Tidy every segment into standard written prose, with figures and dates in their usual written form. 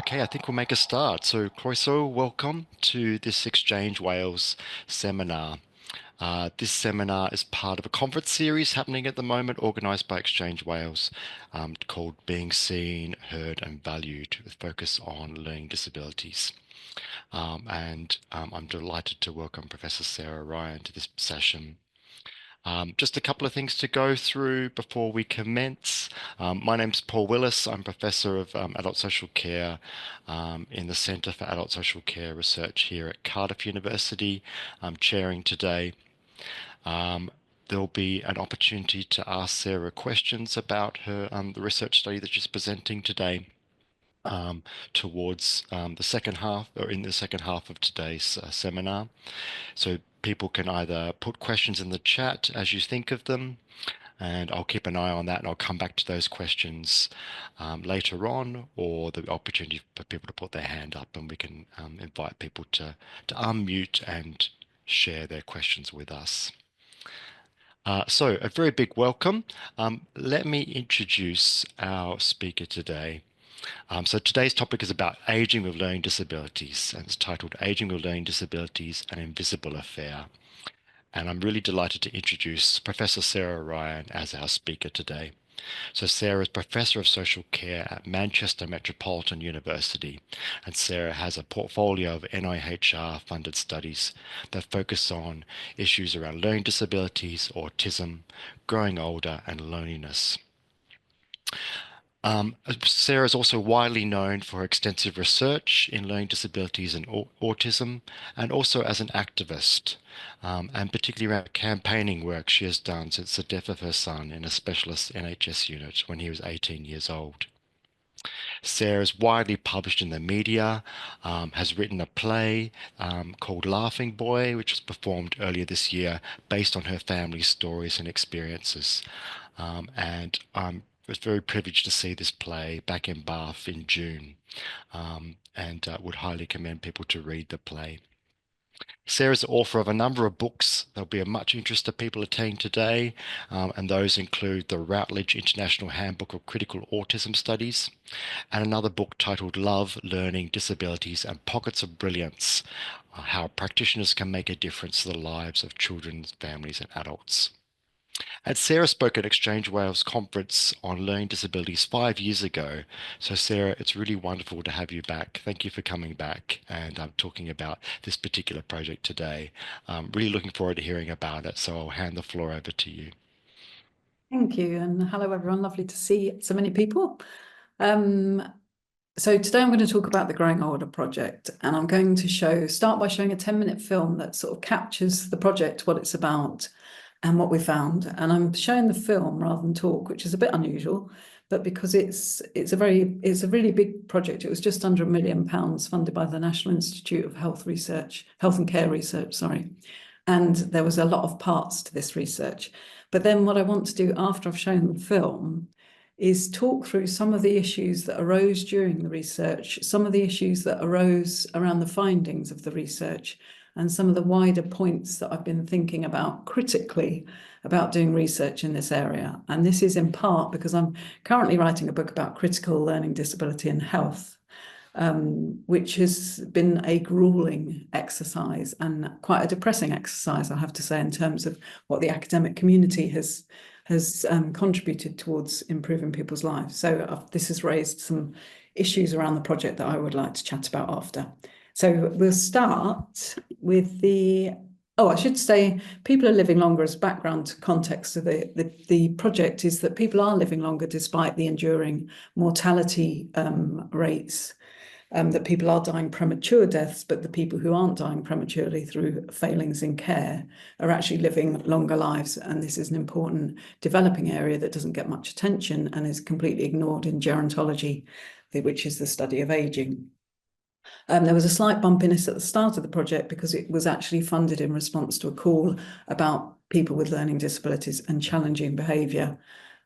Okay, I think we'll make a start. So, Croeso, welcome to this Exchange Wales seminar. This seminar is part of a conference series happening at the moment, organised by Exchange Wales, called Being Seen, Heard and Valued, with focus on learning disabilities. I'm delighted to welcome Professor Sara Ryan to this session. Just a couple of things to go through before we commence. My name's Paul Willis. I'm Professor of Adult Social Care in the Centre for Adult Social Care Research here at Cardiff University. I'm chairing today. There'll be an opportunity to ask Sara questions about her the research study that she's presenting today towards the second half, or in the second half of today's seminar. So people can either put questions in the chat as you think of them, and I'll keep an eye on that and I'll come back to those questions later on, or the opportunity for people to put their hand up and we can invite people to unmute and share their questions with us. So a very big welcome. Let me introduce our speaker today. So today's topic is about aging with learning disabilities, and it's titled Aging with Learning Disabilities, an Invisible Affair. And I'm really delighted to introduce Professor Sara Ryan as our speaker today. So Sara is Professor of Social Care at Manchester Metropolitan University, and Sara has a portfolio of NIHR-funded studies that focus on issues around learning disabilities, autism, growing older, and loneliness. Sara is also widely known for her extensive research in learning disabilities and autism, and also as an activist, and particularly around campaigning work she has done since the death of her son in a specialist NHS unit when he was 18 years old. Sara is widely published in the media, has written a play called Laughing Boy, which was performed earlier this year based on her family's stories and experiences. And I'm was very privileged to see this play back in Bath in June, and would highly commend people to read the play. Sara's the author of a number of books that'll be of much interest to people attending today, and those include the Routledge International Handbook of Critical Autism Studies, and another book titled Love, Learning, Disabilities and Pockets of Brilliance, How Practitioners Can Make a Difference to the Lives of Children, Families and Adults. And Sara spoke at Exchange Wales conference on learning disabilities 5 years ago. So Sara, it's really wonderful to have you back. Thank you for coming back and talking about this particular project today. Really looking forward to hearing about it. So I'll hand the floor over to you. Thank you, and hello everyone. Lovely to see so many people. So today I'm going to talk about the Growing Older project, and I'm going to start by showing a 10-minute film that sort of captures the project, what it's about, and what we found. And I'm showing the film rather than talk, which is a bit unusual, but because it's a really big project. It was just under £1 million funded by the National Institute of Health and Care Research, sorry. And there was a lot of parts to this research. But then what I want to do after I've shown the film is talk through some of the issues that arose during the research, some of the issues that arose around the findings of the research, and some of the wider points that I've been thinking about critically about doing research in this area. And this is in part because I'm currently writing a book about critical learning disability and health, which has been a grueling exercise and quite a depressing exercise, I have to say, in terms of what the academic community has contributed towards improving people's lives. So this has raised some issues around the project that I would like to chat about after. So we'll start with I should say people are living longer as background context. So the project is that people are living longer despite the enduring mortality rates, that people are dying premature deaths, but the people who aren't dying prematurely through failings in care are actually living longer lives. And this is an important developing area that doesn't get much attention and is completely ignored in gerontology, which is the study of aging. There was a slight bumpiness at the start of the project because it was actually funded in response to a call about people with learning disabilities and challenging behaviour.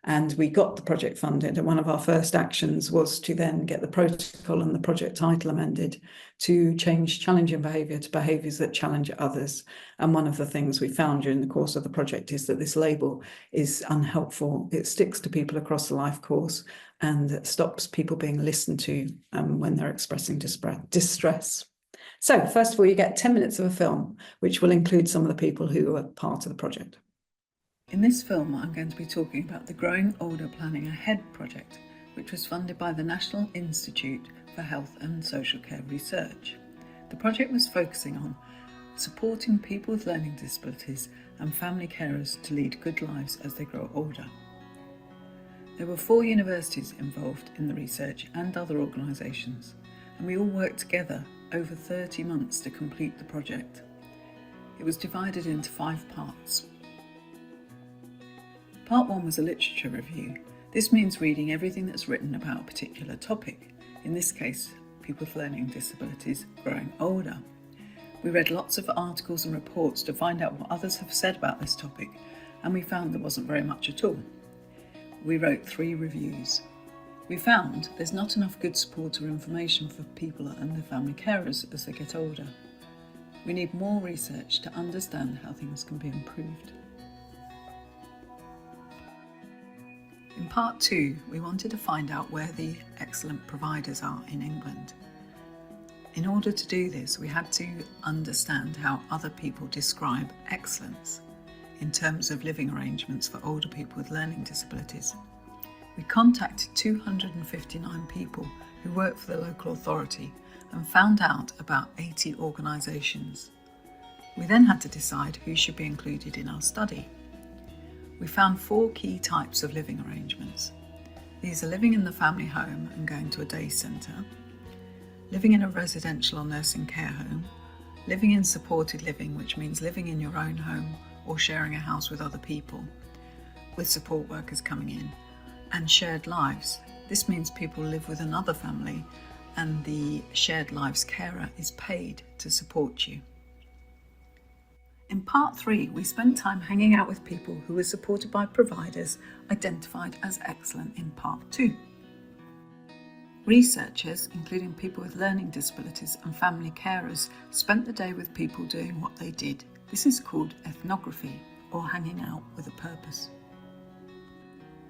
And we got the project funded, and one of our first actions was to then get the protocol and the project title amended to change challenging behaviour to behaviours that challenge others. And one of the things we found during the course of the project is that this label is unhelpful. It sticks to people across the life course and stops people being listened to when they're expressing distress. So first of all, you get 10 minutes of a film, which will include some of the people who were part of the project. In this film, I'm going to be talking about the Growing Older Planning Ahead project, which was funded by the National Institute for Health and Social Care Research. The project was focusing on supporting people with learning disabilities and family carers to lead good lives as they grow older. There were 4 universities involved in the research and other organisations, and we all worked together over 30 months to complete the project. It was divided into 5 parts. Part 1 was a literature review. This means reading everything that's written about a particular topic, in this case, people with learning disabilities growing older. We read lots of articles and reports to find out what others have said about this topic, and we found there wasn't very much at all. We wrote 3 reviews. We found there's not enough good support or information for people and their family carers as they get older. We need more research to understand how things can be improved. In part 2, we wanted to find out where the excellent providers are in England. In order to do this, we had to understand how other people describe excellence in terms of living arrangements for older people with learning disabilities. We contacted 259 people who work for the local authority and found out about 80 organisations. We then had to decide who should be included in our study. We found 4 key types of living arrangements. These are living in the family home and going to a day centre, living in a residential or nursing care home, living in supported living, which means living in your own home or sharing a house with other people, with support workers coming in, and shared lives. This means people live with another family and the shared lives carer is paid to support you. In part 3, we spent time hanging out with people who were supported by providers identified as excellent in part 2. Researchers, including people with learning disabilities and family carers, spent the day with people doing what they did. This is called ethnography, or hanging out with a purpose.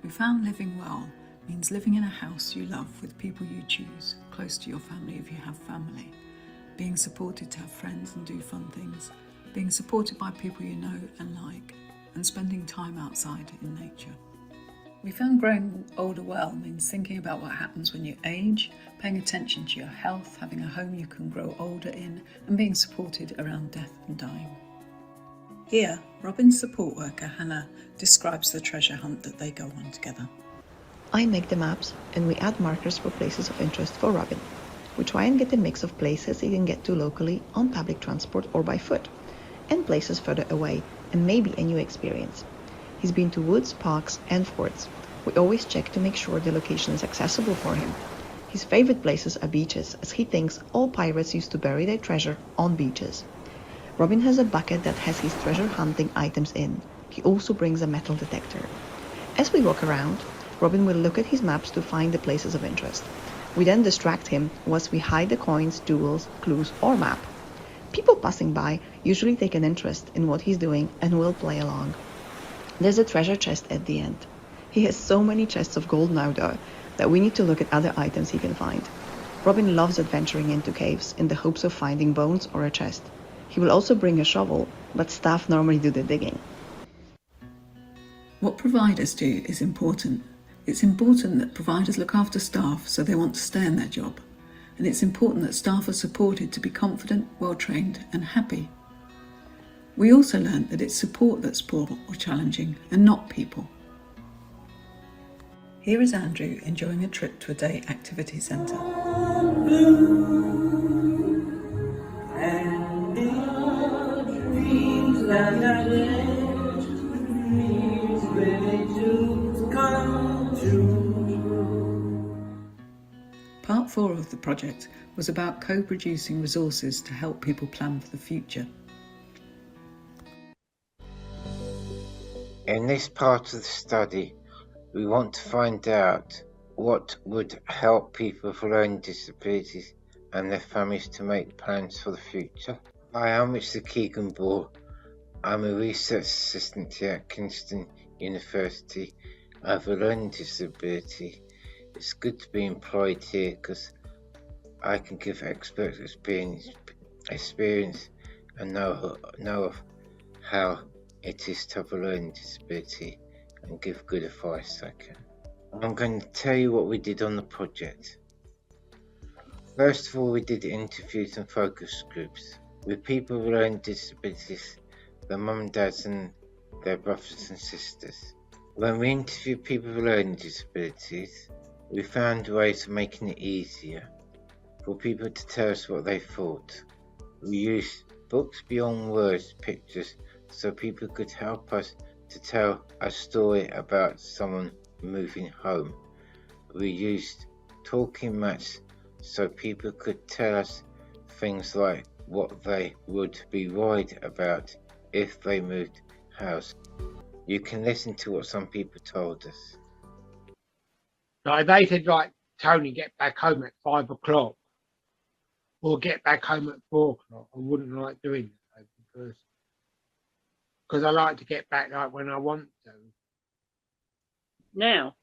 We found living well means living in a house you love with people you choose, close to your family if you have family, being supported to have friends and do fun things, being supported by people you know and like, and spending time outside in nature. We found growing older well means thinking about what happens when you age, paying attention to your health, having a home you can grow older in, and being supported around death and dying. Here, Robin's support worker, Hannah, describes the treasure hunt that they go on together. I make the maps and we add markers for places of interest for Robin. We try and get a mix of places he can get to locally on public transport or by foot, and places further away and maybe a new experience. He's been to woods, parks and forts. We always check to make sure the location is accessible for him. His favorite places are beaches, as he thinks all pirates used to bury their treasure on beaches. Robin has a bucket that has his treasure hunting items in. He also brings a metal detector. As we walk around, Robin will look at his maps to find the places of interest. We then distract him once we hide the coins, jewels, clues or map. People passing by usually take an interest in what he's doing and will play along. There's a treasure chest at the end. He has so many chests of gold now though, that we need to look at other items he can find. Robin loves adventuring into caves in the hopes of finding bones or a chest. He will also bring a shovel, but staff normally do the digging. What providers do is important. It's important that providers look after staff so they want to stay in their job. And it's important that staff are supported to be confident, well-trained and happy. We also learned that it's support that's poor or challenging and not people. Here is Andrew enjoying a trip to a day activity centre. Part 4 of the project was about co-producing resources to help people plan for the future. In this part of the study, We want to find out what would help people with learning disabilities and their families to make plans for the future. Hi, I'm Mr. Keegan Ball. I'm a research assistant here at Kingston University. I have a learning disability. It's good to be employed here because I can give expert experience and know of how it is to have a learning disability and give good advice I can. I'm going to tell you what we did on the project. First of all, we did interviews and focus groups with people with learning disabilities, their mum and dads and their brothers and sisters. When we interviewed people with learning disabilities, we found ways of making it easier for people to tell us what they thought. We used books beyond words, pictures, so people could help us to tell a story about someone moving home. We used talking mats so people could tell us things like what they would be worried about if they moved house. You can listen to what some people told us. Like they said, like, Tony, get back home at 5 o'clock or get back home at 4 o'clock. I wouldn't like doing that because I like to get back like when I want to. Now,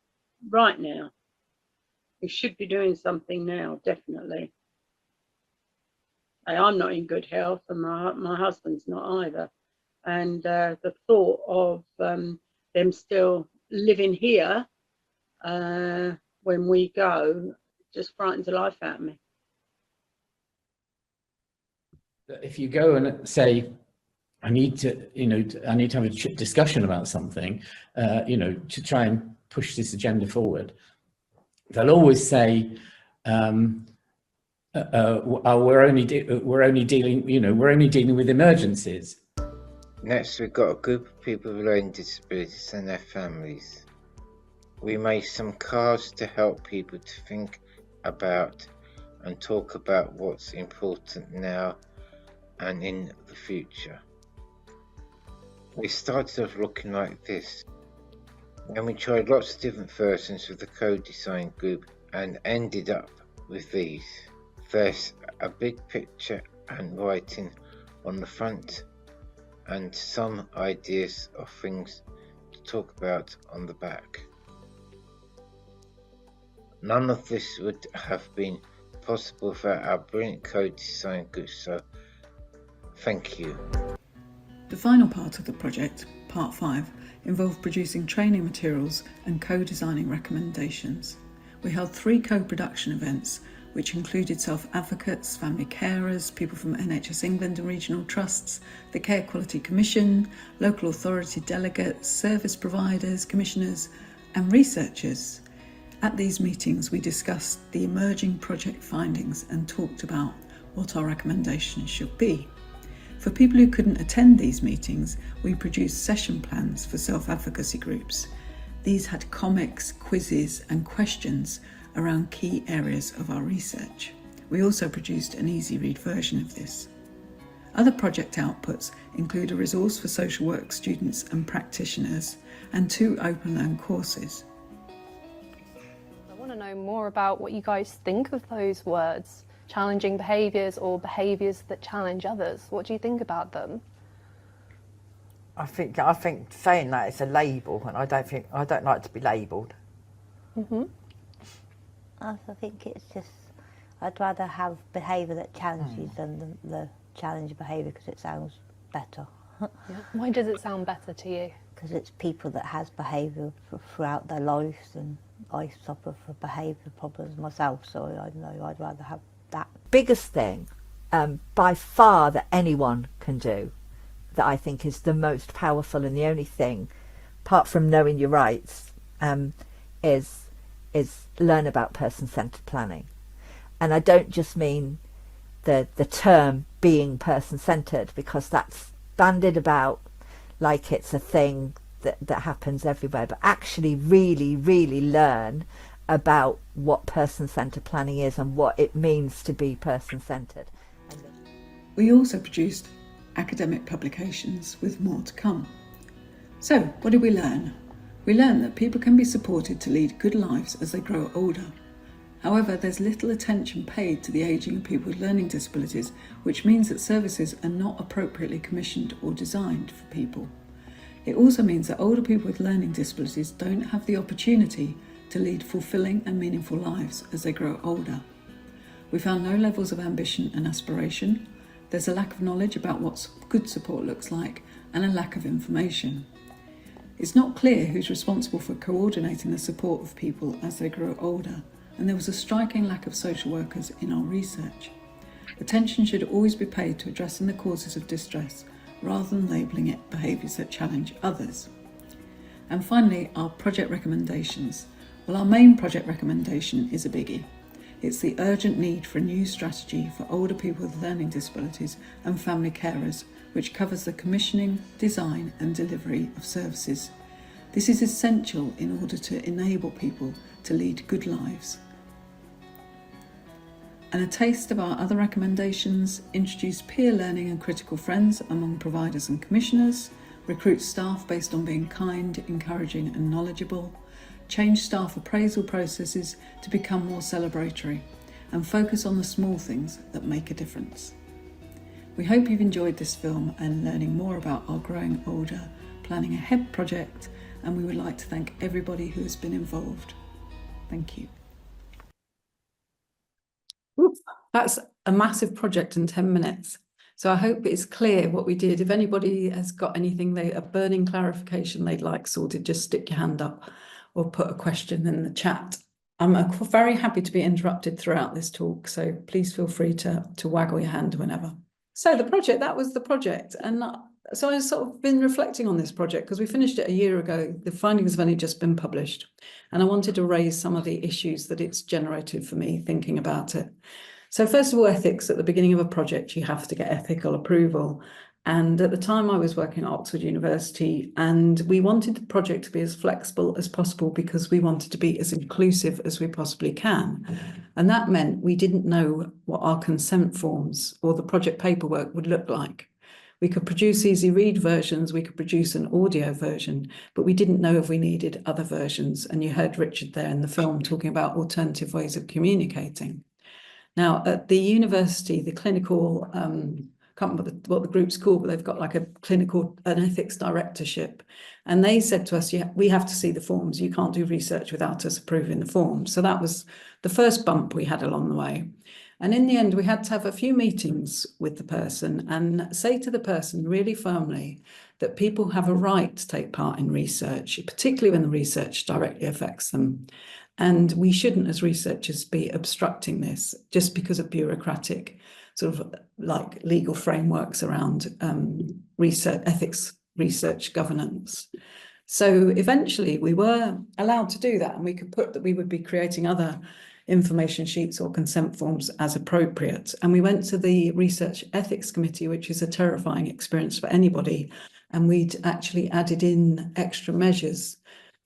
right now, we should be doing something now, definitely. I'm not in good health and my husband's not either. And the thought of them still living here when we go just frightens the life out of me. If you go and say, I need to have a discussion about something, to try and push this agenda forward, they'll always say, we're only dealing with emergencies. Next, we've got a group of people with learning disabilities and their families. We made some cards to help people to think about and talk about what's important now and in the future. We started off looking like this. Then we tried lots of different versions with the co-design group and ended up with these. There's a big picture and writing on the front and some ideas of things to talk about on the back. None of this would have been possible without our brilliant co-design group, so thank you. The final part of the project, Part 5, involved producing training materials and co-designing recommendations. We held 3 co-production events, which included self-advocates, family carers, people from NHS England and regional trusts, the Care Quality Commission, local authority delegates, service providers, commissioners and researchers. At these meetings we discussed the emerging project findings and talked about what our recommendations should be. For people who couldn't attend these meetings, we produced session plans for self-advocacy groups. These had comics, quizzes and questions around key areas of our research. We also produced an easy-read version of this. Other project outputs include a resource for social work students and practitioners and 2 open learn courses. I want to know more about what you guys think of those words, challenging behaviours or behaviours that challenge others. What do you think about them? I think saying that it's a label, and I don't like to be labelled. I think it's just, I'd rather have behaviour that challenges than the challenge behaviour because it sounds better. Yeah. Why does it sound better to you? Because it's people that has behaviour throughout their lives, and I suffer from behaviour problems myself, so I know I'd rather have that. Biggest thing by far that anyone can do that I think is the most powerful and the only thing, apart from knowing your rights, is learn about person-centred planning. And I don't just mean the term being person-centred, because that's bandied about like it's a thing that happens everywhere, but actually really learn about what person-centred planning is and what it means to be person-centred. We also produced academic publications with more to come. So, what did we learn? We learned that people can be supported to lead good lives as they grow older. However, there's little attention paid to the ageing of people with learning disabilities, which means that services are not appropriately commissioned or designed for people. It also means that older people with learning disabilities don't have the opportunity to lead fulfilling and meaningful lives as they grow older. We found no levels of ambition and aspiration. There's a lack of knowledge about what good support looks like and a lack of information. It's not clear who's responsible for coordinating the support of people as they grow older, and there was a striking lack of social workers in our research. Attention should always be paid to addressing the causes of distress rather than labelling it behaviours that challenge others. And finally, our project recommendations. Well, our main project recommendation is a biggie. It's the urgent need for a new strategy for older people with learning disabilities and family carers, which covers the commissioning, design and delivery of services. This is essential in order to enable people to lead good lives. And a taste of our other recommendations: introduce peer learning and critical friends among providers and commissioners, recruit staff based on being kind, encouraging and knowledgeable, change staff appraisal processes to become more celebratory, and focus on the small things that make a difference. We hope you've enjoyed this film and learning more about our Growing Older Planning Ahead project, and we would like to thank everybody who has been involved. Thank you. Oof, that's a massive project in 10 minutes. So I hope it's clear what we did. If anybody has got anything, a burning clarification they'd like sorted, just stick your hand up or put a question in the chat. I'm very happy to be interrupted throughout this talk, so please feel free to waggle your hand whenever. So the project, that was the project. And so I've sort of been reflecting on this project because we finished it a year ago. The findings have only just been published. And I wanted to raise some of the issues that it's generated for me thinking about it. So first of all, ethics. At the beginning of a project, you have to get ethical approval. And at the time I was working at Oxford University, and we wanted the project to be as flexible as possible because we wanted to be as inclusive as we possibly can. And that meant we didn't know what our consent forms or the project paperwork would look like. We could produce easy read versions, we could produce an audio version, but we didn't know if we needed other versions. And you heard Richard there in the film talking about alternative ways of communicating. Now, at the university, the clinical, can't remember what the group's called, but they've got like an ethics directorship. And they said to us, yeah, we have to see the forms. You can't do research without us approving the forms. So that was the first bump we had along the way. And in the end, we had to have a few meetings with the person and say to the person really firmly that people have a right to take part in research, particularly when the research directly affects them. And we shouldn't, as researchers, be obstructing this just because of bureaucratic sort of like legal frameworks around research, ethics, research governance. So eventually we were allowed to do that, and we could put that we would be creating other information sheets or consent forms as appropriate. And we went to the Research Ethics Committee, which is a terrifying experience for anybody. And we'd actually added in extra measures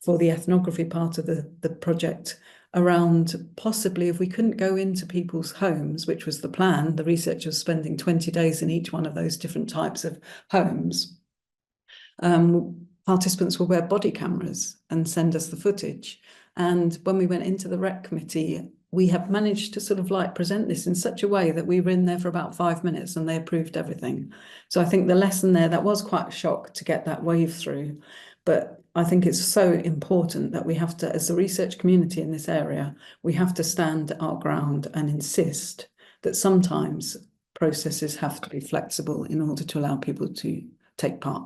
for the ethnography part of the project around possibly if we couldn't go into people's homes, which was the plan, the researchers spending 20 days in each one of those different types of homes, participants will wear body cameras and send us the footage. And when we went into the rec committee, we have managed to sort of like present this in such a way that we were in there for about 5 minutes and they approved everything. So I think the lesson there, that was quite a shock to get that wave through. But I think it's so important that we have to, as a research community in this area, we have to stand our ground and insist that sometimes processes have to be flexible in order to allow people to take part.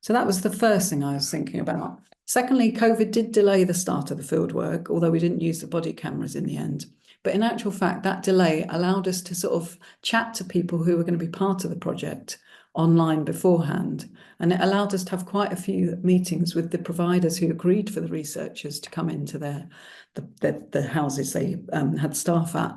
So that was the first thing I was thinking about. Secondly, COVID did delay the start of the fieldwork, although we didn't use the body cameras in the end. But in actual fact, that delay allowed us to sort of chat to people who were going to be part of the project online beforehand. And it allowed us to have quite a few meetings with the providers who agreed for the researchers to come into the houses they had staff at.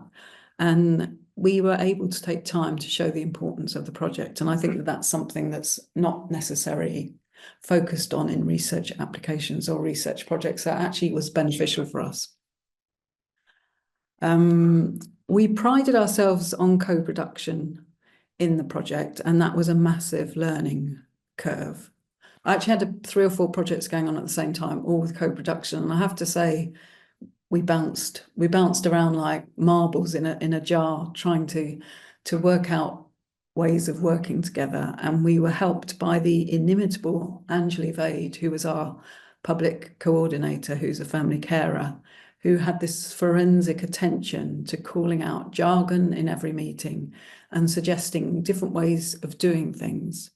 And we were able to take time to show the importance of the project. And I think that that's something that's not necessarily focused on in research applications or research projects. That actually was beneficial for us. We prided ourselves on co-production in the project, and that was a massive learning curve. I actually had 3 or 4 projects going on at the same time, all with co-production. And I have to say, we bounced around like marbles in a jar, trying to work out ways of working together. And we were helped by the inimitable Angela Vade, who was our public coordinator, who's a family carer, who had this forensic attention to calling out jargon in every meeting and suggesting different ways of doing things.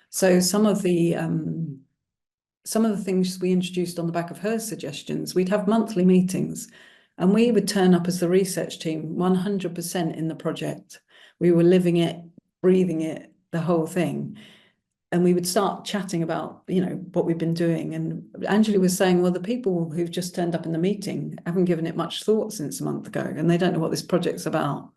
So some of the things we introduced on the back of her suggestions, we'd have monthly meetings and we would turn up as the research team 100% in the project. We were living it, breathing it, the whole thing. And we would start chatting about, what we've been doing. And Angela was saying, well, the people who've just turned up in the meeting haven't given it much thought since a month ago, and they don't know what this project's about.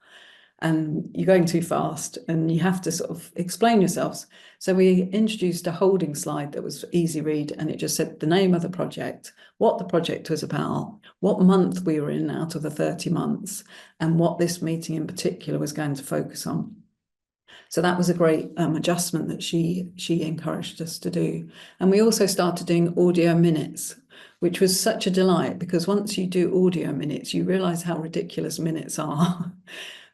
And you're going too fast and you have to sort of explain yourselves. So we introduced a holding slide that was easy read, and it just said the name of the project, what the project was about, what month we were in out of the 30 months, and what this meeting in particular was going to focus on. So that was a great adjustment that she encouraged us to do. And we also started doing audio minutes, which was such a delight, because once you do audio minutes, you realise how ridiculous minutes are.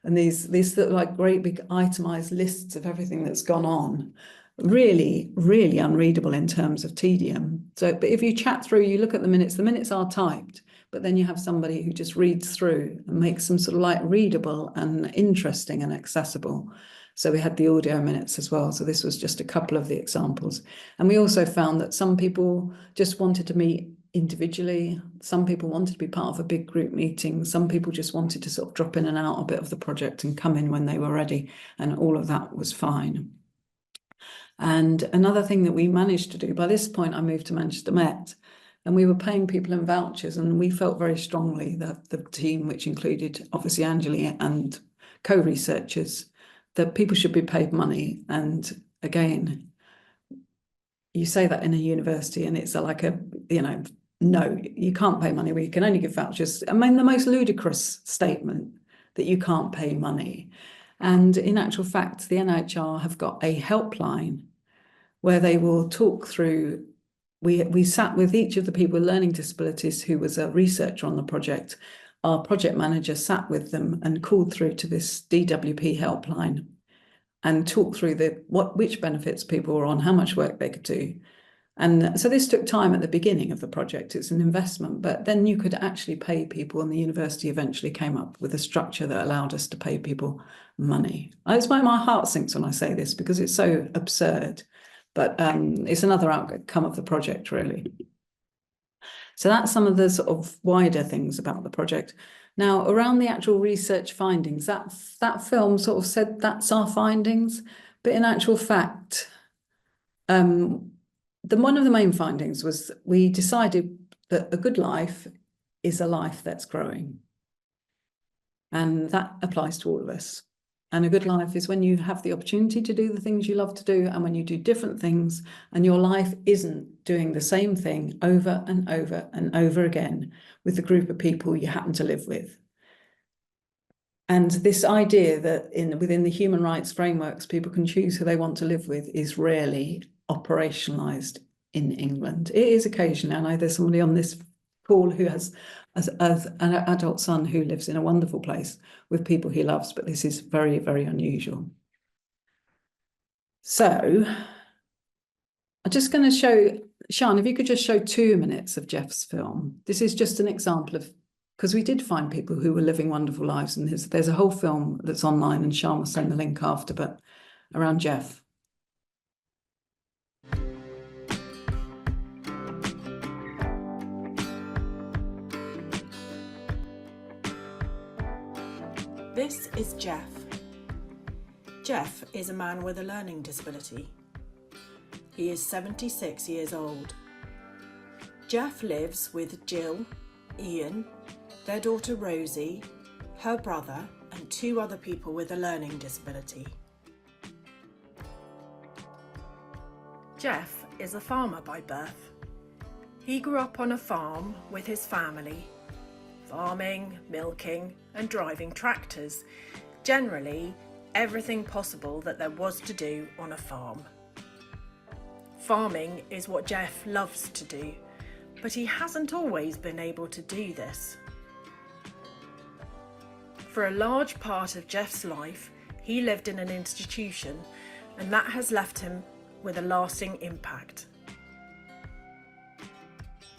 And these look like great big itemized lists of everything that's gone on. Really, really unreadable in terms of tedium. So, but if you chat through, you look at the minutes are typed, but then you have somebody who just reads through and makes them sort of like readable and interesting and accessible. So we had the audio minutes as well. So this was just a couple of the examples. And we also found that some people just wanted to meet individually. Some people wanted to be part of a big group meeting. Some people just wanted to sort of drop in and out a bit of the project and come in when they were ready. And all of that was fine. And another thing that we managed to do, by this point, I moved to Manchester Met, and we were paying people in vouchers. And we felt very strongly that the team, which included obviously Angela and co-researchers, that people should be paid money. And again, you say that in a university and it's like no, you can't pay money, we can only give vouchers. I mean, the most ludicrous statement that you can't pay money. And in actual fact, the NHR have got a helpline where they will talk through. We sat with each of the people with learning disabilities who was a researcher on the project. Our project manager sat with them and called through to this DWP helpline and talked through which benefits people were on, how much work they could do. And so this took time at the beginning of the project. It's an investment, but then you could actually pay people, and the university eventually came up with a structure that allowed us to pay people money. It's why my heart sinks when I say this, because it's so absurd, but it's another outcome of the project, really. So that's some of the sort of wider things about the project. Now, around the actual research findings, that film sort of said that's our findings, but in actual fact, one of the main findings was we decided that a good life is a life that's growing. And that applies to all of us. And a good life is when you have the opportunity to do the things you love to do, and when you do different things and your life isn't doing the same thing over and over and over again with the group of people you happen to live with. And this idea that within the human rights frameworks, people can choose who they want to live with is rarely operationalised in England. It is occasionally. I know there's somebody on this call who has as an adult son who lives in a wonderful place with people he loves, but this is very, very unusual. So I'm just going to show, Sian, if you could just show 2 minutes of Jeff's film. This is just an example of, because we did find people who were living wonderful lives, and there's a whole film that's online, and Sian will send the link after, but around Jeff. This is Jeff. Jeff is a man with a learning disability. He is 76 years old. Jeff lives with Jill, Ian, their daughter Rosie, her brother, and 2 other people with a learning disability. Jeff is a farmer by birth. He grew up on a farm with his family, farming, milking, and driving tractors. Generally, everything possible that there was to do on a farm. Farming is what Jeff loves to do, but he hasn't always been able to do this. For a large part of Jeff's life, he lived in an institution, and that has left him with a lasting impact.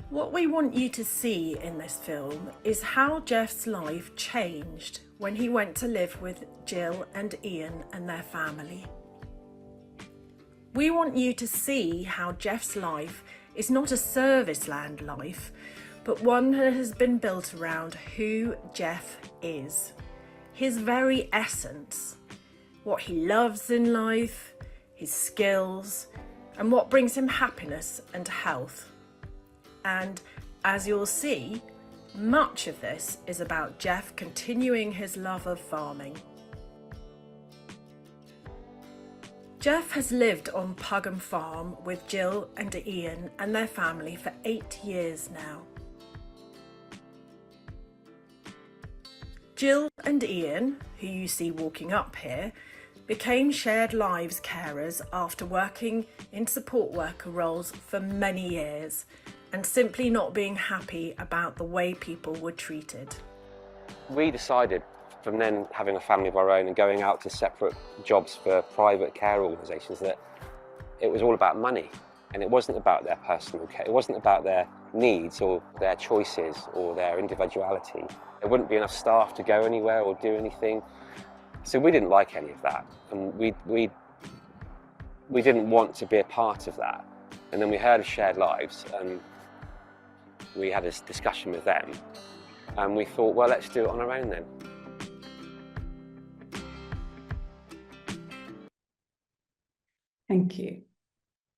What we want you to see in this film is how Jeff's life changed when he went to live with Jill and Ian and their family. We want you to see how Jeff's life is not a service land life, but one that has been built around who Jeff is, his very essence, what he loves in life, his skills, and what brings him happiness and health. And as you'll see, much of this is about Jeff continuing his love of farming. Jeff has lived on Pugham Farm with Jill and Ian and their family for 8 years now. Jill and Ian, who you see walking up here, became shared lives carers after working in support worker roles for many years and simply not being happy about the way people were treated. We decided from then having a family of our own and going out to separate jobs for private care organisations that it was all about money, and it wasn't about their personal care, it wasn't about their needs or their choices or their individuality. There wouldn't be enough staff to go anywhere or do anything, so we didn't like any of that, and we didn't want to be a part of that. And then we heard of Shared Lives and we had this discussion with them, and we thought, well, let's do it on our own then. Thank you.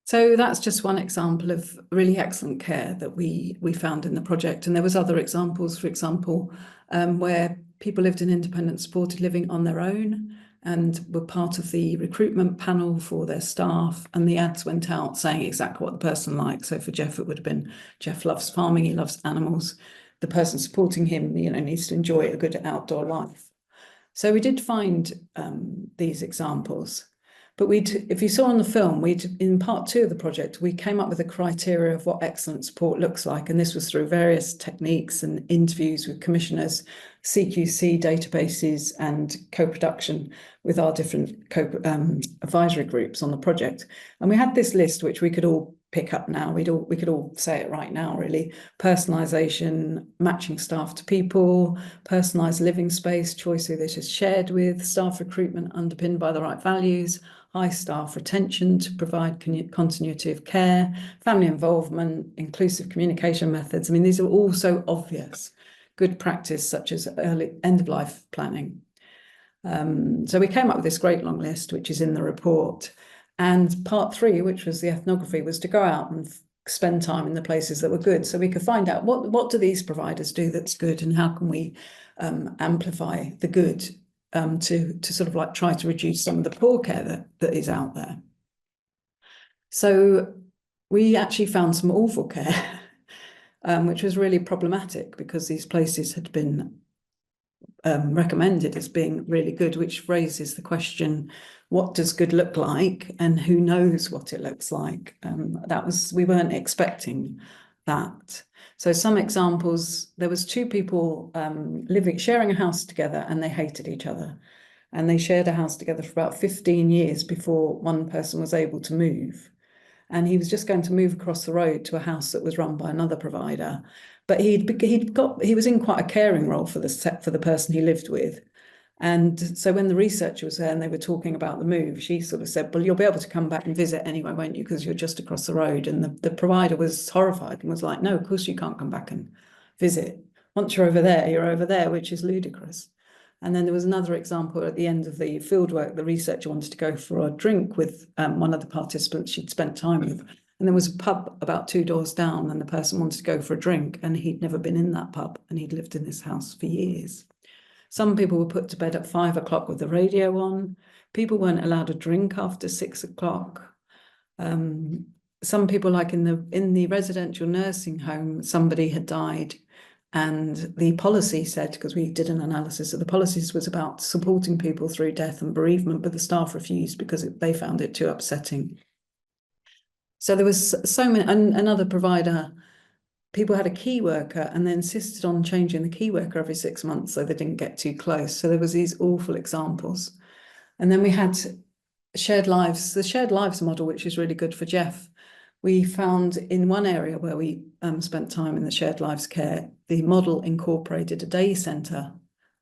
So that's just one example of really excellent care that we found in the project. And there was other examples, for example, where people lived in independent supported living on their own and were part of the recruitment panel for their staff, and the ads went out saying exactly what the person liked. So for Jeff, it would have been, Jeff loves farming, he loves animals. The person supporting him, needs to enjoy a good outdoor life. So we did find these examples. But if you saw on the film, in part 2 of the project, we came up with a criteria of what excellent support looks like. And this was through various techniques and interviews with commissioners, CQC databases, and co-production with our different advisory groups on the project. And we had this list, which we could all pick up now. We could all say it right now, really. Personalisation, matching staff to people, personalised living space, choice who this is shared with, staff recruitment underpinned by the right values, high staff retention to provide continuity of care, family involvement, inclusive communication methods. I mean, these are all so obvious. Good practice such as early end-of-life planning. So we came up with this great long list, which is in the report. And part 3, which was the ethnography, was to go out and spend time in the places that were good, so we could find out what do these providers do that's good, and how can we amplify the good to sort of like try to reduce some of the poor care that is out there. So we actually found some awful care, which was really problematic because these places had been recommended as being really good, which raises the question, what does good look like, and who knows what it looks like? We weren't expecting that. So some examples, there was 2 people sharing a house together, and they hated each other, and they shared a house together for about 15 years before one person was able to move. And he was just going to move across the road to a house that was run by another provider, but he was in quite a caring role for the person he lived with. And so when the researcher was there and they were talking about the move, she sort of said, well, you'll be able to come back and visit anyway, won't you? Because you're just across the road. And the provider was horrified and was like, no, of course you can't come back and visit. Once you're over there, which is ludicrous. And then there was another example at the end of the fieldwork. The researcher wanted to go for a drink with one of the participants she'd spent time with. And there was a pub about 2 doors down, and the person wanted to go for a drink, and he'd never been in that pub, and he'd lived in this house for years. Some people were put to bed at 5 o'clock with the radio on. People weren't allowed to drink after 6 o'clock. Some people, like in the residential nursing home, somebody had died, and the policy said, because we did an analysis of the policies, was about supporting people through death and bereavement, but the staff refused because they found it too upsetting. So there was so many, another provider, people had a key worker and they insisted on changing the key worker every 6 months so they didn't get too close. So there was these awful examples. And then we had shared lives, the shared lives model, which is really good for Jeff. We found in one area where we spent time in the shared lives care, the model incorporated a day centre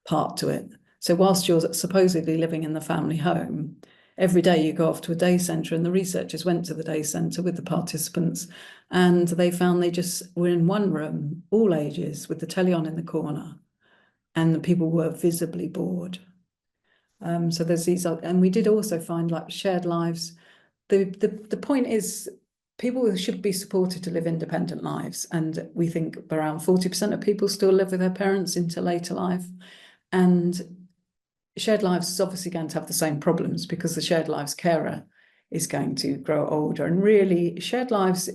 part to it. So whilst you're supposedly living in the family home, every day you go off to a day centre, and the researchers went to the day centre with the participants, and they found they just were in one room, all ages, with the telly on in the corner, and the people were visibly bored. So there's these, and we did also find like shared lives. The point is, people should be supported to live independent lives, and we think around 40% of people still live with their parents into later life, and shared lives is obviously going to have the same problems because the shared lives carer is going to grow older. And really, shared lives,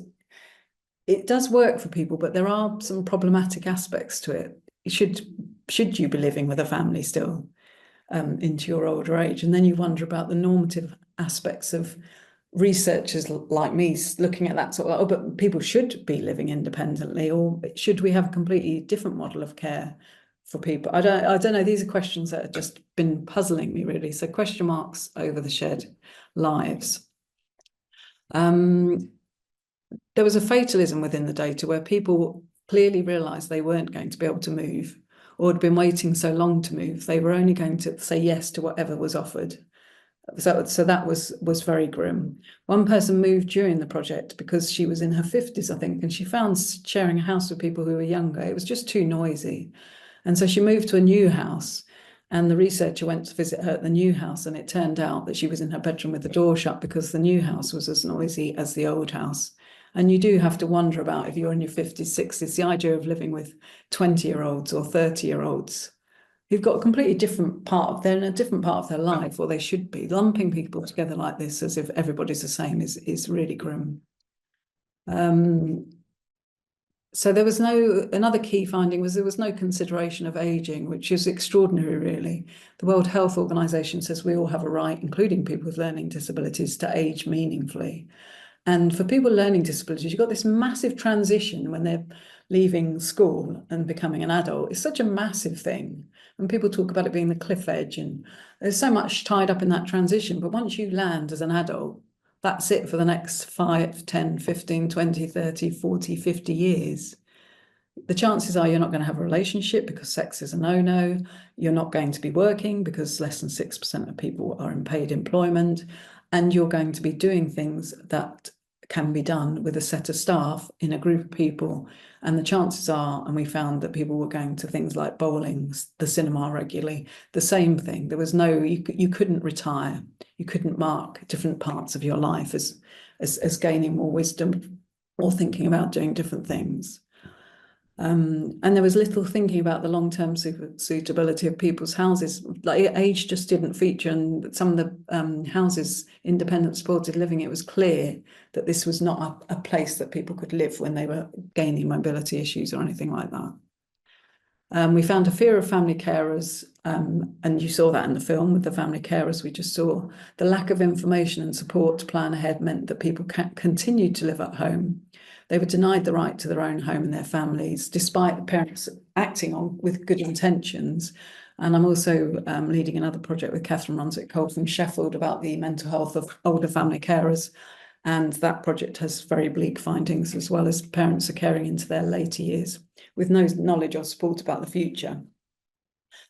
it does work for people, but there are some problematic aspects to it. Should you be living with a family still into your older age? And then you wonder about the normative aspects of researchers like me looking at that sort of, oh, but people should be living independently, or should we have a completely different model of care for people? I don't know. These are questions that have just been puzzling me, really. So question marks over the shared lives. There was a fatalism within the data where people clearly realised they weren't going to be able to move, or had been waiting so long to move, they were only going to say yes to whatever was offered. So that was very grim. One person moved during the project because she was in her 50s, I think, and she found sharing a house with people who were younger, it was just too noisy. And so she moved to a new house, and the researcher went to visit her at the new house, and it turned out that she was in her bedroom with the door shut because the new house was as noisy as the old house. And you do have to wonder about, if you're in your 50s, 60s, the idea of living with 20-year-olds or 30-year-olds who've got a completely different part, they're in a different part of their life, or they should be. Lumping people together like this as if everybody's the same is really grim. So there was another key finding was there was no consideration of aging, which is extraordinary, really. The World Health Organization says we all have a right, including people with learning disabilities, to age meaningfully. And for people with learning disabilities, you've got this massive transition when they're leaving school and becoming an adult. It's such a massive thing. And people talk about it being the cliff edge, and there's so much tied up in that transition. But once you land as an adult, that's it for the next 5, 10, 15, 20, 30, 40, 50 years. The chances are you're not going to have a relationship because sex is a no-no. You're not going to be working because less than 6% of people are in paid employment. And you're going to be doing things that can be done with a set of staff in a group of people. And the chances are, and we found that people were going to things like bowling, the cinema regularly, the same thing. There was no, you couldn't retire. You couldn't mark different parts of your life as gaining more wisdom or thinking about doing different things. And there was little thinking about the long-term suitability of people's houses. Like, age just didn't feature, and some of the houses, independent supported living, it was clear that this was not a place that people could live when they were gaining mobility issues or anything like that. We found a fear of family carers, and you saw that in the film with the family carers we just saw. The lack of information and support to plan ahead meant that people continued to live at home. They were denied the right to their own home and their families, despite the parents acting on with good intentions. And I'm also leading another project with Catherine Runswick-Cole from Sheffield about the mental health of older family carers. And that project has very bleak findings, as well as parents are caring into their later years with no knowledge or support about the future.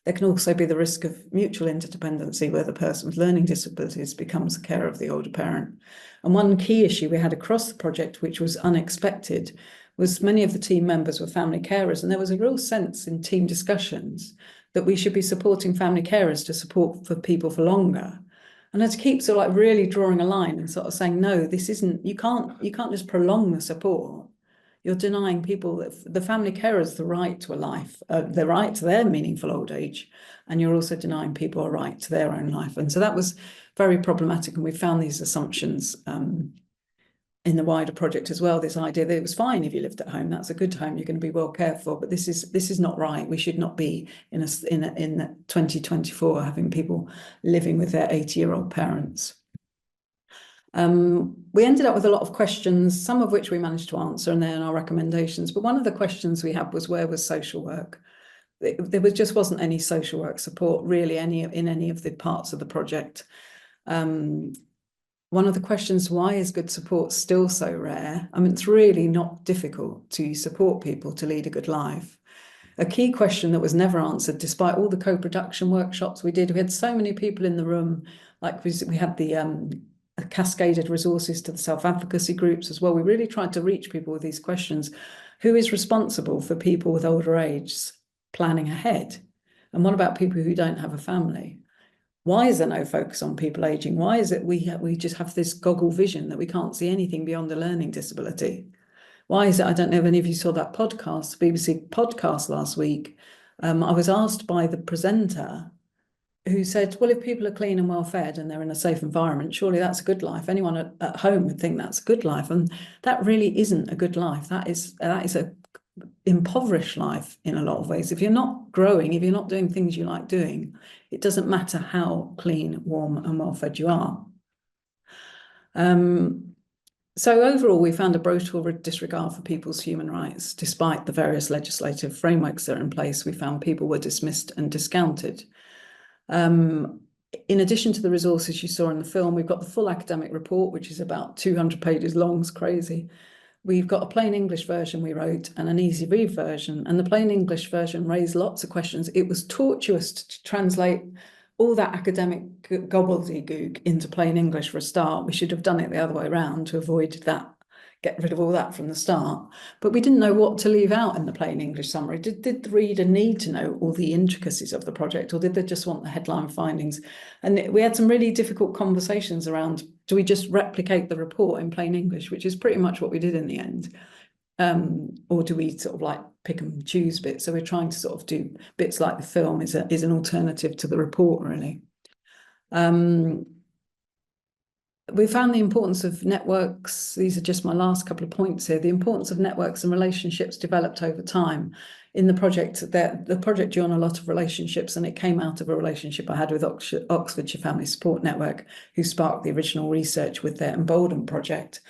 There can also be the risk of mutual interdependency, where the person with learning disabilities becomes the carer of the older parent. And one key issue we had across the project, which was unexpected, was many of the team members were family carers, and there was a real sense in team discussions that we should be supporting family carers to support for people for longer. And to keep sort of like really drawing a line and sort of saying, no, this isn't, you can't just prolong the support. You're denying people, the family carers, the right to a life, the right to their meaningful old age, and you're also denying people a right to their own life. And so that was very problematic, and we found these assumptions in the wider project as well. This idea that it was fine if you lived at home, that's a good home, you're going to be well cared for, but this is not right. We should not be in 2024 having people living with their 80-year-old parents. We ended up with a lot of questions, some of which we managed to answer, and they're in our recommendations. But one of the questions we had was, where was social work? There just wasn't any social work support really in any of the parts of the project. One of the questions, why is good support still so rare? I mean, it's really not difficult to support people to lead a good life. A key question that was never answered, despite all the co-production workshops we did. We had so many people in the room, like we had the cascaded resources to the self-advocacy groups as well. We really tried to reach people with these questions. Who is responsible for people with older age planning ahead? And what about people who don't have a family? Why is there no focus on people aging? Why is it we just have this goggle vision that we can't see anything beyond a learning disability? Why is it? I don't know if any of you saw that podcast, BBC podcast last week. I was asked by the presenter, who said, well, if people are clean and well fed and they're in a safe environment, surely that's a good life. Anyone at home would think that's a good life. And that really isn't a good life. That is a impoverished life in a lot of ways. If you're not growing, if you're not doing things you like doing, it doesn't matter how clean, warm and well fed you are. So overall, we found a brutal disregard for people's human rights. Despite the various legislative frameworks that are in place, we found people were dismissed and discounted. In addition to the resources you saw in the film, we've got the full academic report, which is about 200 pages long. It's crazy. We've got a plain English version we wrote and an easy read version. And the plain English version raised lots of questions. It was tortuous to translate all that academic gobbledygook into plain English for a start. We should have done it the other way around to avoid that, get rid of all that from the start. But we didn't know what to leave out in the plain English summary. Did the reader need to know all the intricacies of the project, or did they just want the headline findings? And we had some really difficult conversations around, do we just replicate the report in plain English, which is pretty much what we did in the end? Or do we sort of like pick and choose bits? So we're trying to sort of do bits like the film is an alternative to the report, really. We found the importance of networks. These are just my last couple of points here. The importance of networks and relationships developed over time. In the project, the project drew on a lot of relationships, and it came out of a relationship I had with Oxfordshire Family Support Network, who sparked the original research with their Embolden project.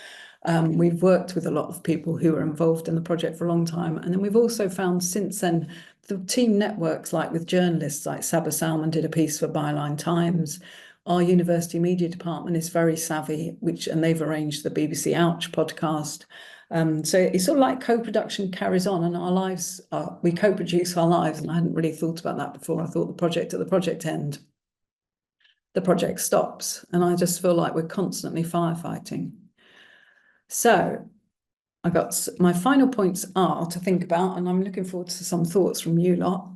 We've worked with a lot of people who were involved in the project for a long time. And then we've also found since then, the team networks, like with journalists, like Saba Salman did a piece for Byline Times. Our university media department is very savvy, and they've arranged the BBC Ouch podcast. So it's sort of like co-production carries on, and our lives, we co-produce our lives. And I hadn't really thought about that before. I thought at the project end, the project stops. And I just feel like we're constantly firefighting. So I got my final points are to think about, and I'm looking forward to some thoughts from you lot.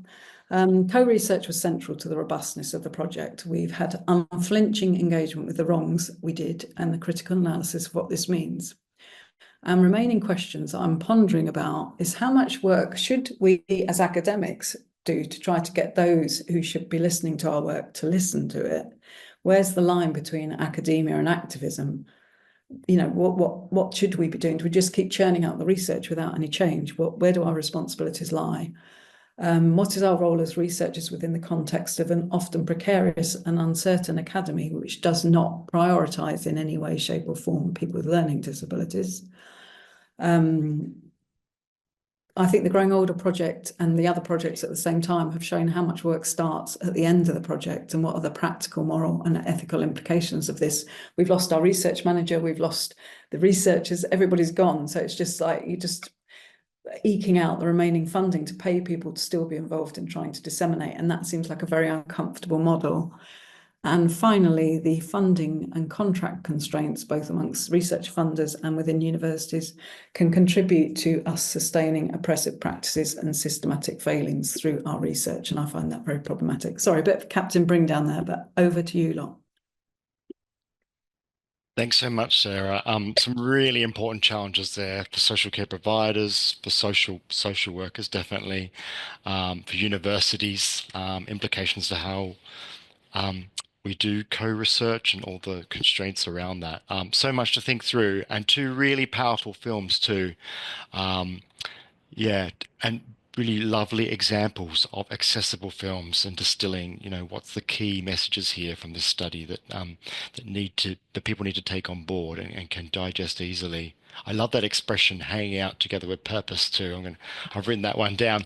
Co-research was central to the robustness of the project. We've had unflinching engagement with the wrongs we did and the critical analysis of what this means. Remaining questions I'm pondering about is, how much work should we as academics do to try to get those who should be listening to our work to listen to it? Where's the line between academia and activism? You know, what should we be doing? Do we just keep churning out the research without any change? Where do our responsibilities lie? What is our role as researchers within the context of an often precarious and uncertain academy, which does not prioritise in any way, shape or form people with learning disabilities? I think the Growing Older project and the other projects at the same time have shown how much work starts at the end of the project and what are the practical, moral and ethical implications of this. We've lost our research manager, we've lost the researchers, everybody's gone. So it's just like you just eking out the remaining funding to pay people to still be involved in trying to disseminate. And that seems like a very uncomfortable model. And finally, the funding and contract constraints, both amongst research funders and within universities, can contribute to us sustaining oppressive practices and systematic failings through our research. And I find that very problematic. Sorry, a bit of Captain Bring down there, but over to you lot. Thanks so much, Sarah. Some really important challenges there for social care providers, for social workers, definitely, for universities, implications to how we do co-research and all the constraints around that. So much to think through, and two really powerful films too. Yeah, and really lovely examples of accessible films and distilling, what's the key messages here from this study that people need to take on board and can digest easily. I love that expression, hanging out together with purpose too. I've written that one down.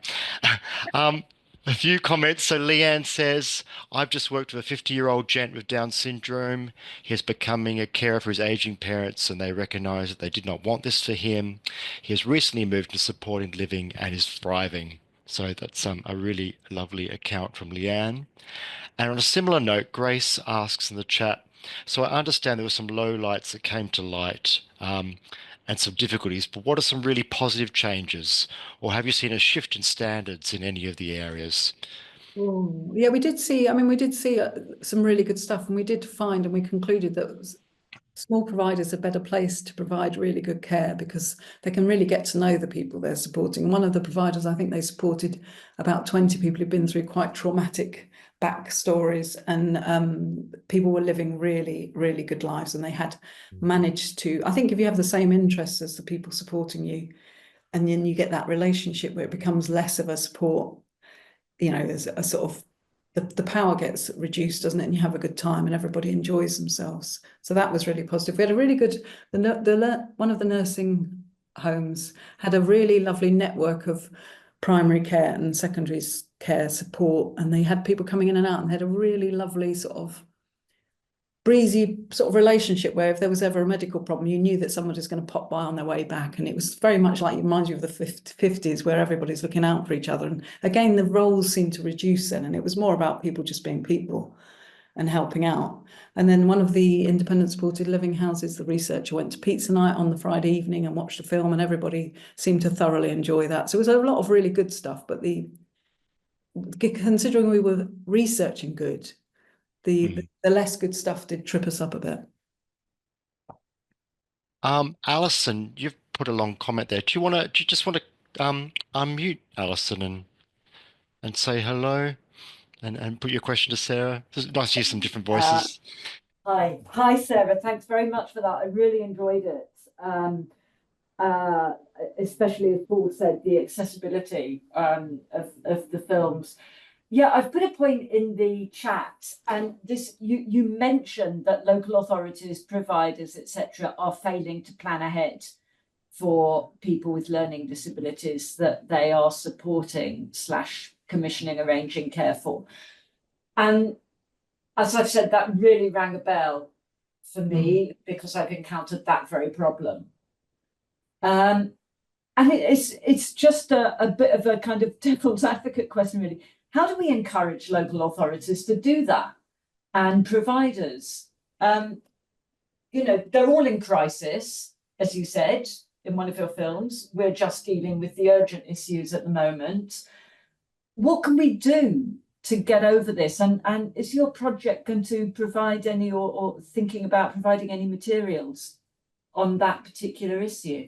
A few comments. So Leanne says, I've just worked with a 50-year-old gent with Down syndrome. He is becoming a carer for his aging parents, and they recognise that they did not want this for him. He has recently moved to supported living and is thriving. So that's a really lovely account from Leanne. And on a similar note, Grace asks in the chat, so I understand there were some low lights that came to light, and some difficulties, but what are some really positive changes? Or have you seen a shift in standards in any of the areas? Oh, yeah, we did see some really good stuff, and we did find, and we concluded that small providers are better placed to provide really good care because they can really get to know the people they're supporting. One of the providers, I think they supported about 20 people who've been through quite traumatic backstories, and people were living really, really good lives, and they had managed to, I think if you have the same interests as the people supporting you, and then you get that relationship where it becomes less of a support, there's a sort of the power gets reduced, doesn't it? And you have a good time and everybody enjoys themselves. So that was really positive. We had a really good, one of the nursing homes had a really lovely network of primary care and secondary care support, and they had people coming in and out, and they had a really lovely sort of breezy sort of relationship where if there was ever a medical problem, you knew that someone was going to pop by on their way back. And it was very much like, it reminds you of the 50s where everybody's looking out for each other. And again, the roles seemed to reduce then, and it was more about people just being people and helping out. And then one of the independent supported living houses, the researcher went to pizza night on the Friday evening and watched a film, and everybody seemed to thoroughly enjoy that. So it was a lot of really good stuff, but considering we were researching good, the less good stuff did trip us up a bit. Alison, you've put a long comment there. Do you just want to unmute Alison and say hello and put your question to Sarah? It's nice to hear some different voices. Hi, Sarah. Thanks very much for that. I really enjoyed it. Especially as Paul said, the accessibility of the films. Yeah, I've put a point in the chat, and this you mentioned that local authorities, providers, etc., are failing to plan ahead for people with learning disabilities that they are supporting / commissioning, arranging care for. And as I've said, that really rang a bell for me because I've encountered that very problem. And it's just a bit of a kind of devil's advocate question, really. How do we encourage local authorities to do that? And providers, they're all in crisis, as you said in one of your films. We're just dealing with the urgent issues at the moment. What can we do to get over this? And is your project going to provide any or thinking about providing any materials on that particular issue?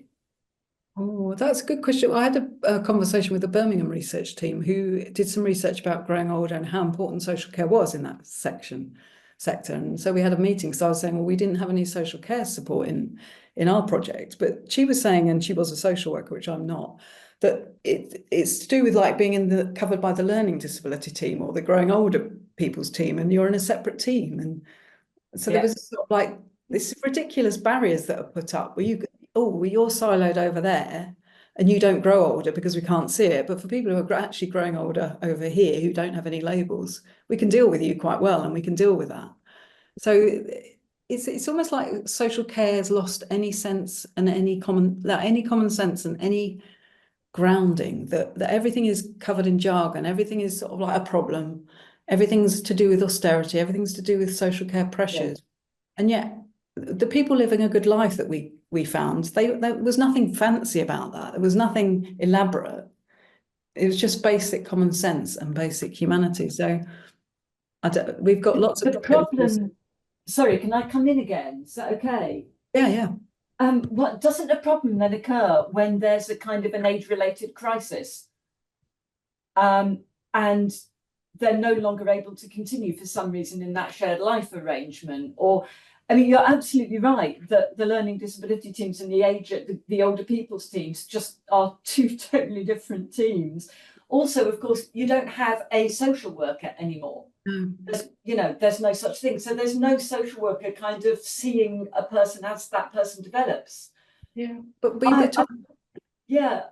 Oh, that's a good question. I had a conversation with the Birmingham research team who did some research about growing older and how important social care was in that sector. And so we had a meeting. So I was saying, well, we didn't have any social care support in our project. But she was saying, and she was a social worker, which I'm not, that it's to do with like being covered by the learning disability team or the growing older people's team, and you're in a separate team. And so there was sort of like this ridiculous barriers that are put up where you're siloed over there and you don't grow older because we can't see it. But for people who are actually growing older over here who don't have any labels, we can deal with you quite well, and we can deal with that. So it's almost like social care has lost any sense and any common sense and any grounding that everything is covered in jargon, everything is sort of like a problem, everything's to do with austerity, everything's to do with social care pressures. And yet the people living a good life that we found, there was nothing fancy about that. There was nothing elaborate. It was just basic common sense and basic humanity. So we've got lots of problems. Sorry, can I come in again? Is that okay? Yeah. What doesn't a problem then occur when there's a kind of an age-related crisis, and they're no longer able to continue for some reason in that shared life arrangement? Or, I mean, you're absolutely right that the learning disability teams and the older people's teams just are two totally different teams. Also, of course, you don't have a social worker anymore. There's no such thing. So there's no social worker kind of seeing a person as that person develops. Yeah, but we're talking. Yeah.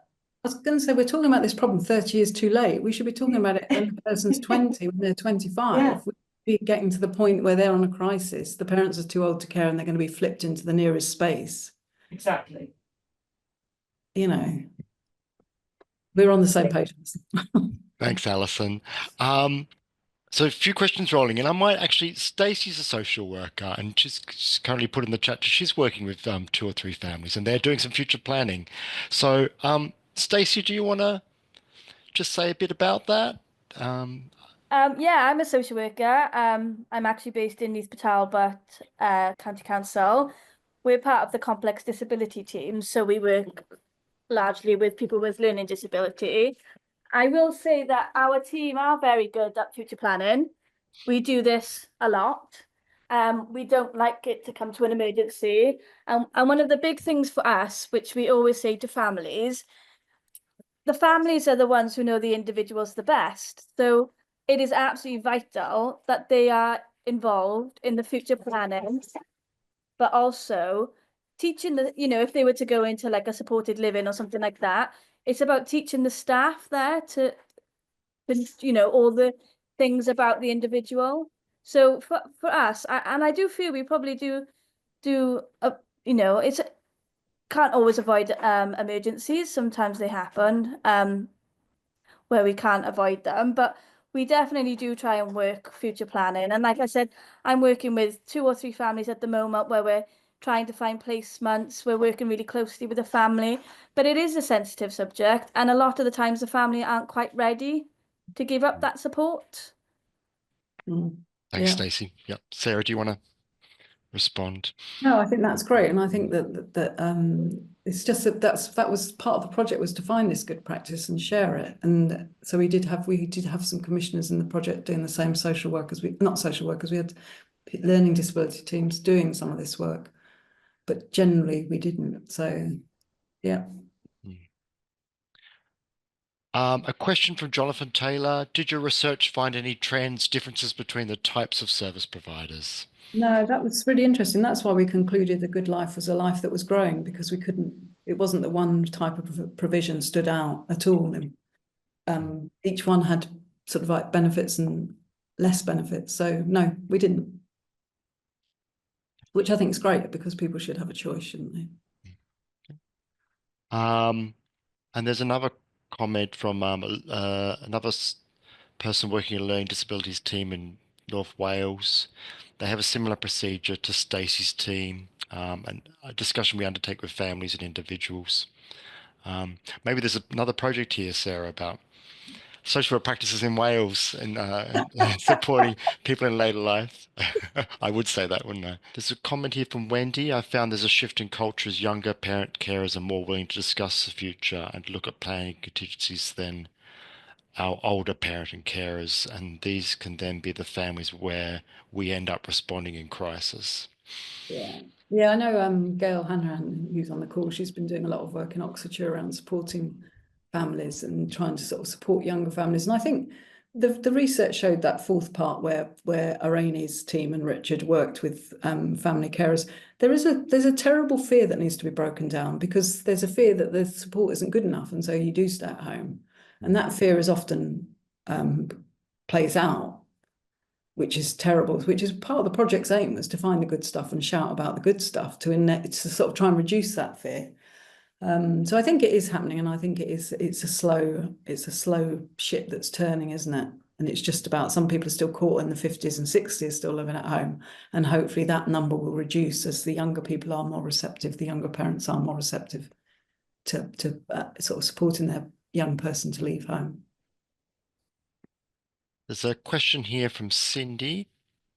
I was going to say, we're talking about this problem 30 years too late. We should be talking about it when the person's 20, when they're 25. Yeah. We'd be getting to the point where they're on a crisis. The parents are too old to care and they're going to be flipped into the nearest space. Exactly. We're on the same page. Thanks, Alison. So a few questions rolling in. I might actually, Stacey's a social worker and she's currently put in the chat, she's working with 2 or 3 families and they're doing some future planning. So Stacey, do you want to just say a bit about that? Yeah, I'm a social worker. I'm actually based in East Talbot County Council. We're part of the complex disability team, so we work largely with people with learning disability. I will say that our team are very good at future planning. We do this a lot. We don't like it to come to an emergency. And one of the big things for us, which we always say to families, the families are the ones who know the individuals the best. So it is absolutely vital that they are involved in the future planning, but also teaching if they were to go into like a supported living or something like that, it's about teaching the staff there to all the things about the individual. So for us, I do feel we probably do it's can't always avoid emergencies. Sometimes they happen where we can't avoid them, but we definitely do try and work future planning. And like I said, I'm working with 2 or 3 families at the moment where we're trying to find placements. We're working really closely with the family, but it is a sensitive subject. And a lot of the times the family aren't quite ready to give up that support. Thanks, Stacey. Yep. Sarah, do you want to respond? No, I think that's great. And I think that it's just that was part of the project, was to find this good practice and share it. And so we did have some commissioners in the project doing the same, social workers. Not social workers, we had learning disability teams doing some of this work, but generally we didn't. So yeah. A question from Jonathan Taylor. Did your research find any trends, differences between the types of service providers? No, that was really interesting. That's why we concluded the good life was a life that was growing, because it wasn't that one type of provision stood out at all. And each one had sort of like benefits and less benefits. So no, we didn't. Which I think is great, because people should have a choice, shouldn't they? And there's another comment from another person working in a learning disabilities team in North Wales. They have a similar procedure to Stacey's team, and a discussion we undertake with families and individuals. Maybe there's another project here, Sarah, about social work practices in Wales and supporting people in later life. I would say that, wouldn't I? There's a comment here from Wendy. I found there's a shift in culture as younger parent carers are more willing to discuss the future and look at planning contingencies than our older parent and carers, and these can then be the families where we end up responding in crisis. Yeah, I know Gail Hanrahan, who's on the call, she's been doing a lot of work in Oxfordshire around supporting families and trying to sort of support younger families. And I think the research showed that 4th part where Irani's team and Richard worked with family carers. There's a terrible fear that needs to be broken down, because there's a fear that the support isn't good enough, and so you do stay at home. And that fear is often plays out, which is terrible, which is part of the project's aim, was to find the good stuff and shout about the good stuff to sort of try and reduce that fear. So I think it is happening, and I think it's a slow ship that's turning, isn't it? And it's just about, some people are still caught in the 50s and 60s, still living at home, and hopefully that number will reduce as the younger people are more receptive, the younger parents are more receptive to sort of supporting their young person to leave home. There's a question here from Cindy.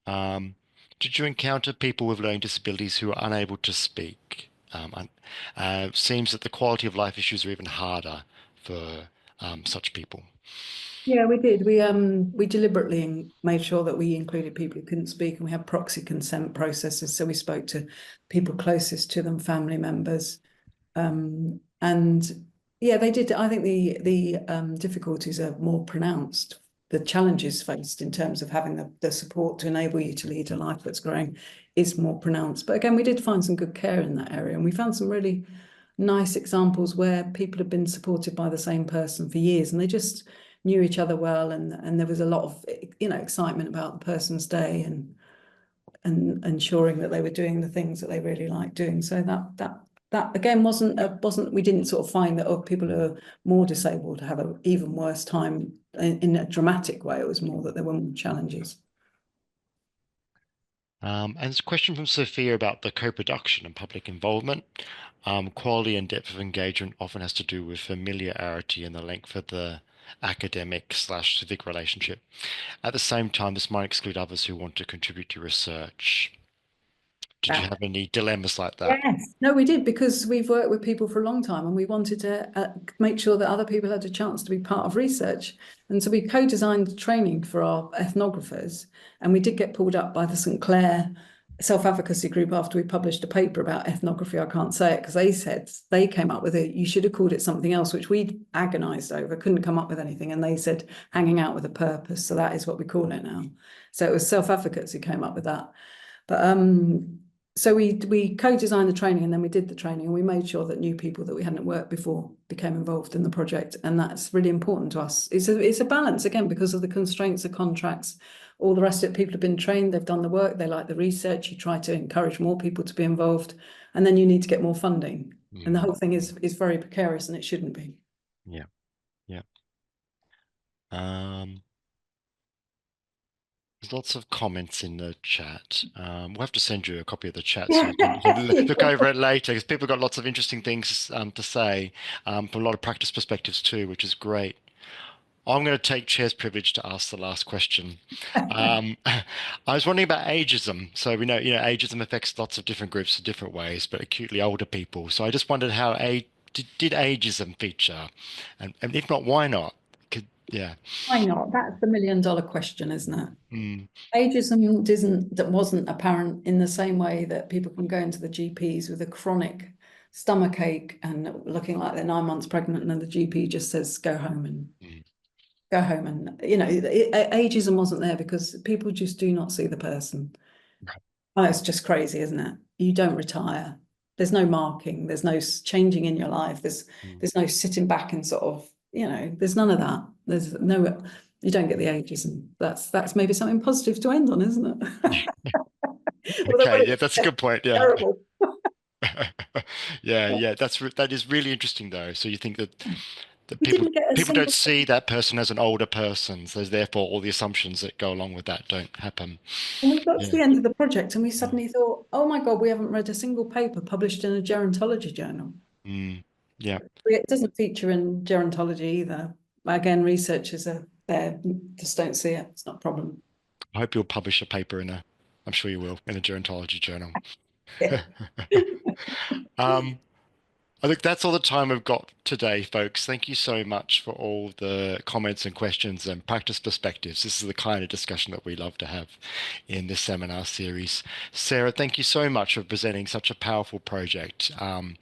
Did you encounter people with learning disabilities who are unable to speak? Seems that the quality of life issues are even harder for such people. Yeah, we did. We deliberately made sure that we included people who couldn't speak, and we had proxy consent processes. So we spoke to people closest to them, family members. And Yeah, they did. I think the difficulties are more pronounced. The challenges faced in terms of having the support to enable you to lead a life that's growing is more pronounced. But again, we did find some good care in that area, and we found some really nice examples where people have been supported by the same person for years, and they just knew each other well, and there was a lot of excitement about the person's day and ensuring that they were doing the things that they really liked doing. So that again wasn't we didn't sort of find that people who are more disabled have an even worse time in a dramatic way. It was more that there were more challenges. And there's a question from Sophia about the co-production and public involvement. Quality and depth of engagement often has to do with familiarity and the length of the academic/civic relationship. At the same time, this might exclude others who want to contribute to research. Did you have any dilemmas like that? Yes. No, we did, because we've worked with people for a long time, and we wanted to make sure that other people had a chance to be part of research. And so we co-designed training for our ethnographers, and we did get pulled up by the St Clair self-advocacy group after we published a paper about ethnography. I can't say it because they said they came up with it. You should have called it something else, which we agonized over, couldn't come up with anything. And they said hanging out with a purpose. So that is what we call it now. So it was self-advocates who came up with that. But so we co-designed the training, and then we did the training, and we made sure that new people that we hadn't worked before became involved in the project. And that's really important to us. It's a balance, again, because of the constraints of contracts, all the rest of it. People have been trained, they've done the work, they like the research. You try to encourage more people to be involved, and then you need to get more funding. And the whole thing is very precarious, and it shouldn't be. Yeah. There's lots of comments in the chat. We'll have to send you a copy of the chat so you can look over it later, because people got lots of interesting things to say from a lot of practice perspectives too, which is great. I'm going to take chair's privilege to ask the last question. I was wondering about ageism. So we know, ageism affects lots of different groups in different ways, but acutely older people. So I just wondered how did ageism feature, and if not, why not? Why not? That's the $1 million question, isn't it? Ageism wasn't apparent in the same way that people can go into the GPs with a chronic stomach ache and looking like they're 9 months pregnant, and the GP just says go home and go home. And ageism wasn't there because people just do not see the person. Oh, it's just crazy, isn't it? You don't retire. There's no marking. There's no changing in your life. There's no sitting back and sort of, there's none of that. There's no, you don't get the ageism. That's maybe something positive to end on, isn't it? Okay, yeah, that's a good point. Yeah. Terrible. yeah, that is really interesting though. So you think that people don't see that person as an older person, so therefore all the assumptions that go along with that don't happen. And we got to the end of the project and we suddenly thought, oh my God, we haven't read a single paper published in a gerontology journal. Yeah. It doesn't feature in gerontology either. Again, researchers are there, just don't see it. It's not a problem. I hope you'll publish a paper I'm sure you will, in a gerontology journal. I think that's all the time we've got today, folks. Thank you so much for all the comments and questions and practice perspectives. This is the kind of discussion that we love to have in this seminar series. Sarah, thank you so much for presenting such a powerful project. Some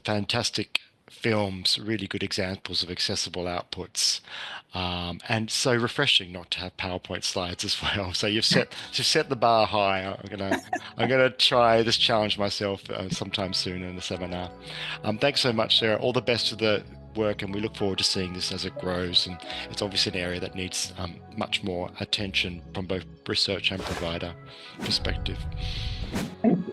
fantastic films, really good examples of accessible outputs, and so refreshing not to have PowerPoint slides as well. So you've set the bar high. I'm gonna try this challenge myself sometime soon in the seminar. Thanks so much, Sarah. All the best for the work, and we look forward to seeing this as it grows. And it's obviously an area that needs much more attention from both research and provider perspective. Thank